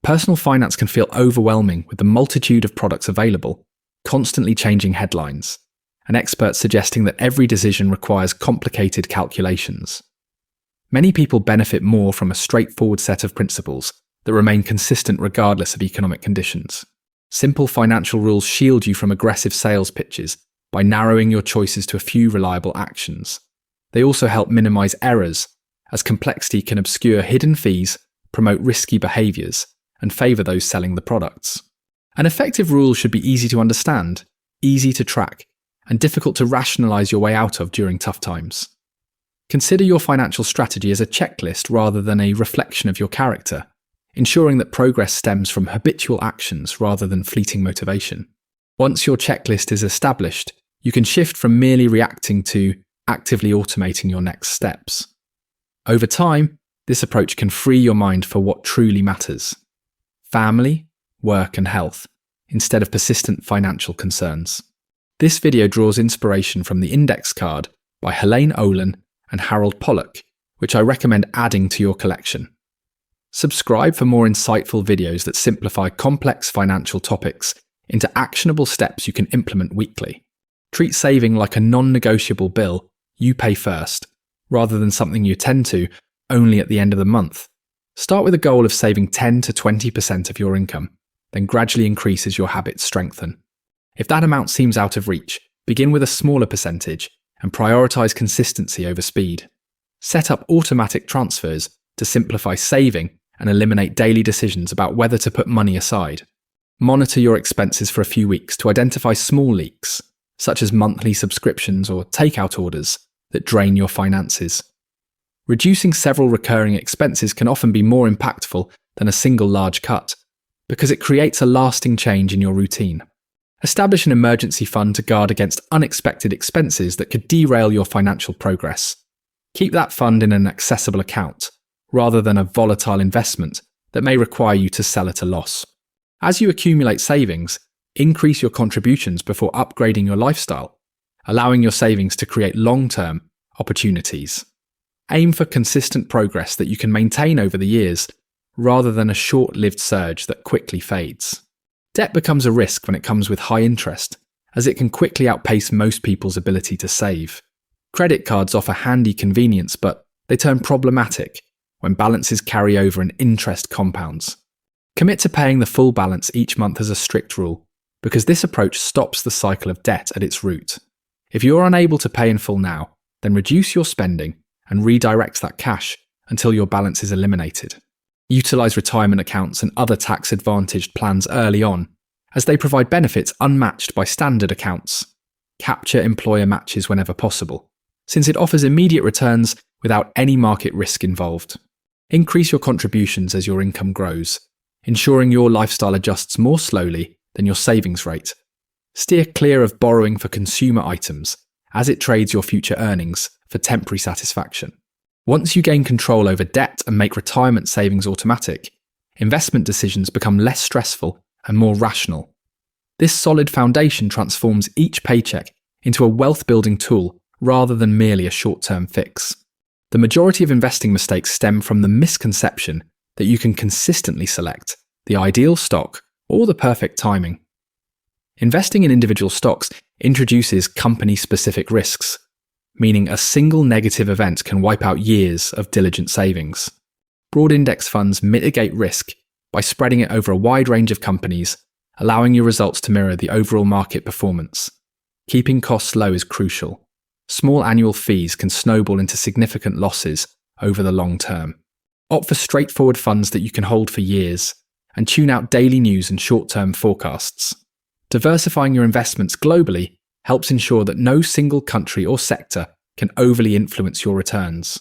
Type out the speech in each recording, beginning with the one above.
Personal finance can feel overwhelming with the multitude of products available, constantly changing headlines, and experts suggesting that every decision requires complicated calculations. Many people benefit more from a straightforward set of principles that remain consistent regardless of economic conditions. Simple financial rules shield you from aggressive sales pitches by narrowing your choices to a few reliable actions. They also help minimize errors, as complexity can obscure hidden fees, promote risky behaviors, and favor those selling the products. An effective rule should be easy to understand, easy to track, and difficult to rationalize your way out of during tough times. Consider your financial strategy as a checklist rather than a reflection of your character, ensuring that progress stems from habitual actions rather than fleeting motivation. Once your checklist is established, you can shift from merely reacting to actively automating your next steps. Over time, this approach can free your mind for what truly matters: family, work, and health, instead of persistent financial concerns. This video draws inspiration from the index card by Helaine Olen and Pollack, which I recommend adding to your collection. Subscribe for more insightful videos that simplify complex financial topics into actionable steps you can implement weekly. Treat saving like a non-negotiable bill you pay first, rather than something you tend to only at the end of the month. Start with a goal of saving 10 to 20% of your income, then gradually increase as your habits strengthen. If that amount seems out of reach, begin with a smaller percentage and prioritize consistency over speed. Set up automatic transfers to simplify saving and eliminate daily decisions about whether to put money aside. Monitor your expenses for a few weeks to identify small leaks, such as monthly subscriptions or takeout orders, that drain your finances. Reducing several recurring expenses can often be more impactful than a single large cut, because it creates a lasting change in your routine. Establish an emergency fund to guard against unexpected expenses that could derail your financial progress. Keep that fund in an accessible account, rather than a volatile investment that may require you to sell at a loss. As you accumulate savings, increase your contributions before upgrading your lifestyle, allowing your savings to create long-term opportunities. Aim for consistent progress that you can maintain over the years, rather than a short-lived surge that quickly fades. Debt becomes a risk when it comes with high interest, as it can quickly outpace most people's ability to save. Credit cards offer handy convenience, but they turn problematic when balances carry over and interest compounds. Commit to paying the full balance each month as a strict rule, because this approach stops the cycle of debt at its root. If you're unable to pay in full now, then reduce your spending and redirect that cash until your balance is eliminated. Utilize retirement accounts and other tax-advantaged plans early on, as they provide benefits unmatched by standard accounts. Capture employer matches whenever possible, since it offers immediate returns without any market risk involved. Increase your contributions as your income grows, ensuring your lifestyle adjusts more slowly than your savings rate. Steer clear of borrowing for consumer items, as it trades your future earnings for temporary satisfaction. Once you gain control over debt and make retirement savings automatic, investment decisions become less stressful and more rational. This solid foundation transforms each paycheck into a wealth-building tool rather than merely a short-term fix. The majority of investing mistakes stem from the misconception that you can consistently select the ideal stock or the perfect timing. Investing in individual stocks introduces company-specific risks, meaning a single negative event can wipe out years of diligent savings. Broad index funds mitigate risk by spreading it over a wide range of companies, allowing your results to mirror the overall market performance. Keeping costs low is crucial. Small annual fees can snowball into significant losses over the long term. Opt for straightforward funds that you can hold for years, and tune out daily news and short-term forecasts. Diversifying your investments globally helps ensure that no single country or sector can overly influence your returns.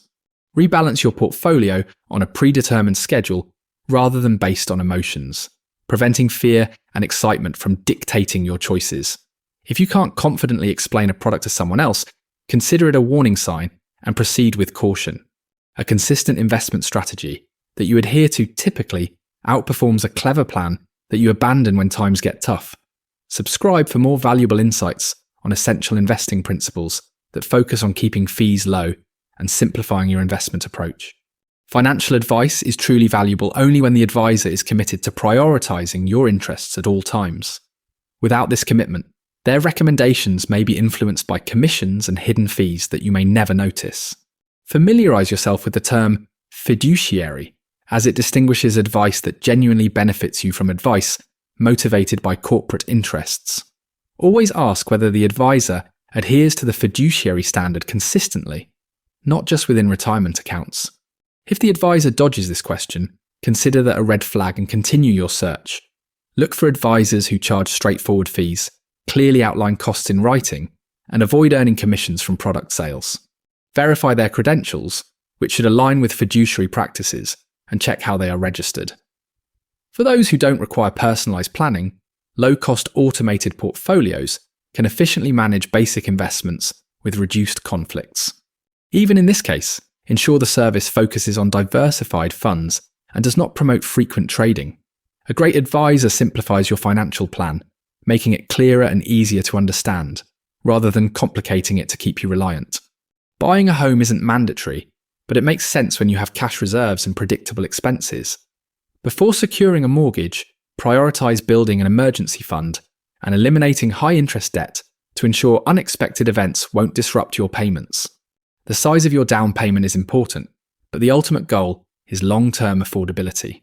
Rebalance your portfolio on a predetermined schedule rather than based on emotions, preventing fear and excitement from dictating your choices. If you can't confidently explain a product to someone else, consider it a warning sign and proceed with caution. A consistent investment strategy that you adhere to typically outperforms a clever plan that you abandon when times get tough. Subscribe for more valuable insights on essential investing principles that focus on keeping fees low and simplifying your investment approach. Financial advice is truly valuable only when the advisor is committed to prioritizing your interests at all times. Without this commitment, their recommendations may be influenced by commissions and hidden fees that you may never notice. Familiarize yourself with the term fiduciary, as it distinguishes advice that genuinely benefits you from advice motivated by corporate interests. Always ask whether the advisor adheres to the fiduciary standard consistently, not just within retirement accounts. If the advisor dodges this question, consider that a red flag and continue your search. Look for advisors who charge straightforward fees, clearly outline costs in writing, and avoid earning commissions from product sales. Verify their credentials, which should align with fiduciary practices, and check how they are registered. For those who don't require personalised planning, low-cost automated portfolios can efficiently manage basic investments with reduced conflicts. Even in this case, ensure the service focuses on diversified funds and does not promote frequent trading. A great advisor simplifies your financial plan, making it clearer and easier to understand, rather than complicating it to keep you reliant. Buying a home isn't mandatory, but it makes sense when you have cash reserves and predictable expenses. Before securing a mortgage, prioritise building an emergency fund and eliminating high-interest debt to ensure unexpected events won't disrupt your payments. The size of your down payment is important, but the ultimate goal is long-term affordability.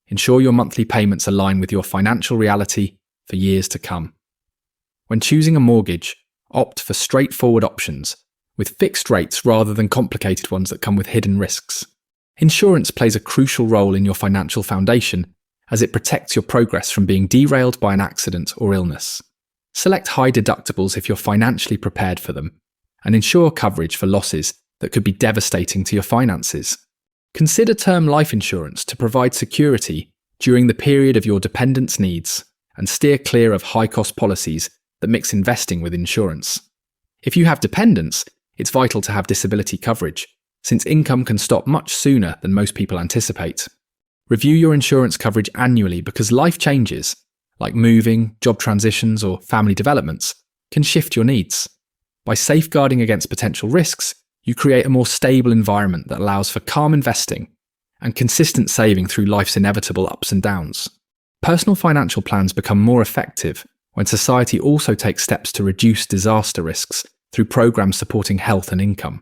Ensure your monthly payments align with your financial reality for years to come. When choosing a mortgage, opt for straightforward options with fixed rates rather than complicated ones that come with hidden risks. Insurance plays a crucial role in your financial foundation as it protects your progress from being derailed by an accident or illness. Select high deductibles if you're financially prepared for them, and ensure coverage for losses that could be devastating to your finances. Consider term life insurance to provide security during the period of your dependents' needs, and steer clear of high-cost policies that mix investing with insurance. If you have dependents, it's vital to have disability coverage, since income can stop much sooner than most people anticipate. Review your insurance coverage annually because life changes, like moving, job transitions, or family developments, can shift your needs. By safeguarding against potential risks, you create a more stable environment that allows for calm investing and consistent saving through life's inevitable ups and downs. Personal financial plans become more effective when society also takes steps to reduce disaster risks through programs supporting health and income.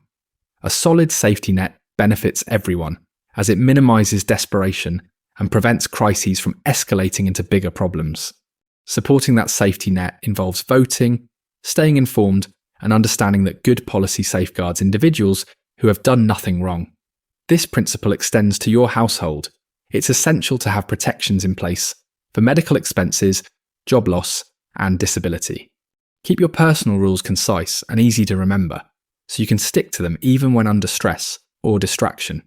A solid safety net benefits everyone, as it minimises desperation and prevents crises from escalating into bigger problems. Supporting that safety net involves voting, staying informed, and understanding that good policy safeguards individuals who have done nothing wrong. This principle extends to your household. It's essential to have protections in place for medical expenses, job loss, and disability. Keep your personal rules concise and easy to remember, so you can stick to them even when under stress or distraction.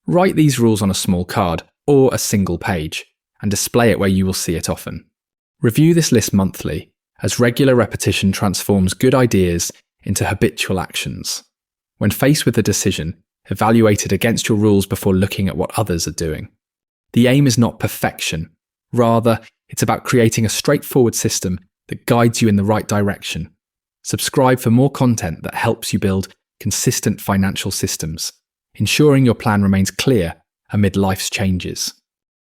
Write these rules on a small card or a single page, and display it where you will see it often. Review this list monthly, as regular repetition transforms good ideas into habitual actions. When faced with a decision, evaluate it against your rules before looking at what others are doing. The aim is not perfection. Rather, it's about creating a straightforward system that guides you in the right direction. Subscribe for more content that helps you build consistent financial systems, ensuring your plan remains clear amid life's changes.